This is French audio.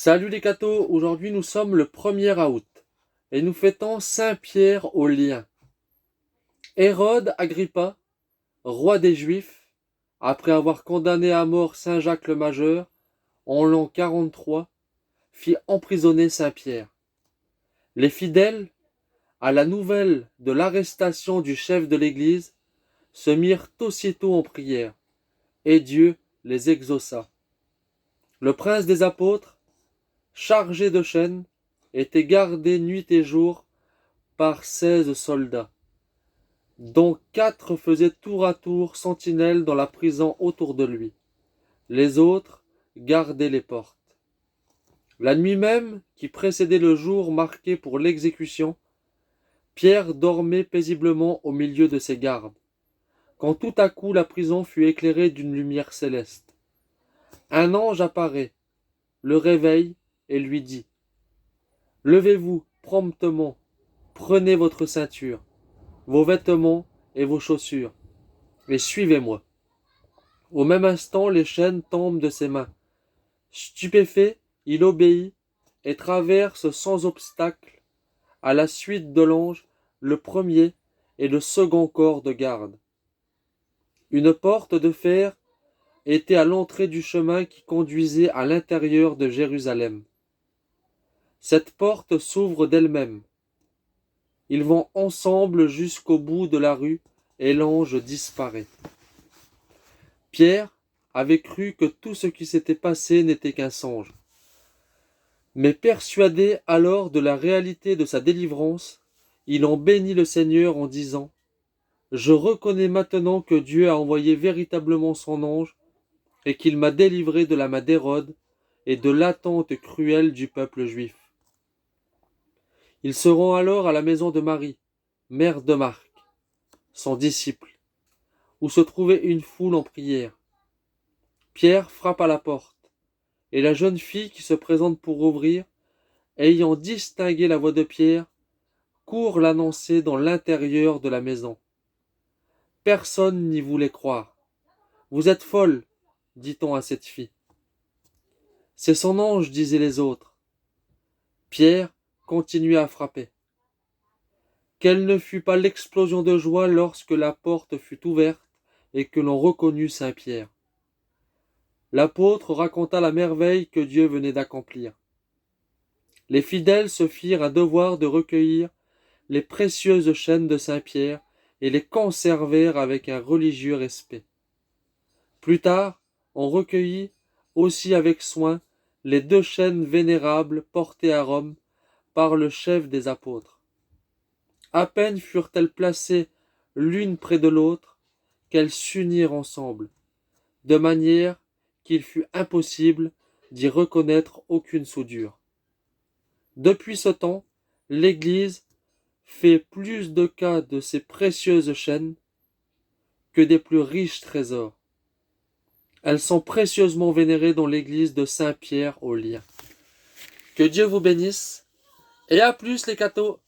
Salut les cathos, aujourd'hui nous sommes le 1er août et nous fêtons Saint Pierre aux liens. Hérode Agrippa, roi des Juifs, après avoir condamné à mort Saint Jacques le Majeur, en l'an 43, fit emprisonner Saint Pierre. Les fidèles, à la nouvelle de l'arrestation du chef de l'Église, se mirent aussitôt en prière, et Dieu les exauça. Le prince des apôtres, chargé de chaînes, était gardé nuit et jour par 16 soldats, dont 4 faisaient tour à tour sentinelle dans la prison autour de lui. Les autres gardaient les portes. La nuit même, qui précédait le jour marqué pour l'exécution, Pierre dormait paisiblement au milieu de ses gardes, quand tout à coup la prison fut éclairée d'une lumière céleste. Un ange apparaît, le réveille et lui dit : « Levez-vous promptement, prenez votre ceinture, vos vêtements et vos chaussures, et suivez-moi. » Au même instant, les chaînes tombent de ses mains. Stupéfait, il obéit et traverse sans obstacle, à la suite de l'ange, le premier et le second corps de garde. Une porte de fer était à l'entrée du chemin qui conduisait à l'intérieur de Jérusalem. Cette porte s'ouvre d'elle-même. Ils vont ensemble jusqu'au bout de la rue et l'ange disparaît. Pierre avait cru que tout ce qui s'était passé n'était qu'un songe. Mais persuadé alors de la réalité de sa délivrance, il en bénit le Seigneur en disant : « Je reconnais maintenant que Dieu a envoyé véritablement son ange et qu'il m'a délivré de la main d'Hérode et de l'attente cruelle du peuple juif. » Il se rend alors à la maison de Marie, mère de Marc, son disciple, où se trouvait une foule en prière. Pierre frappe à la porte, et la jeune fille qui se présente pour ouvrir, ayant distingué la voix de Pierre, court l'annoncer dans l'intérieur de la maison. Personne n'y voulait croire. « Vous êtes folle, dit-on à cette fille. »« C'est son ange, disaient les autres. » Pierre continuait à frapper. Quelle ne fut pas l'explosion de joie lorsque la porte fut ouverte et que l'on reconnut Saint Pierre. L'apôtre raconta la merveille que Dieu venait d'accomplir. Les fidèles se firent un devoir de recueillir les précieuses chaînes de Saint Pierre et les conservèrent avec un religieux respect. Plus tard, on recueillit aussi avec soin les 2 chaînes vénérables portées à Rome par le chef des apôtres. À peine furent-elles placées l'une près de l'autre qu'elles s'unirent ensemble, de manière qu'il fut impossible d'y reconnaître aucune soudure. Depuis ce temps, l'Église fait plus de cas de ces précieuses chaînes que des plus riches trésors. Elles sont précieusement vénérées dans l'église de Saint-Pierre aux liens. Que Dieu vous bénisse, et à plus les cathos!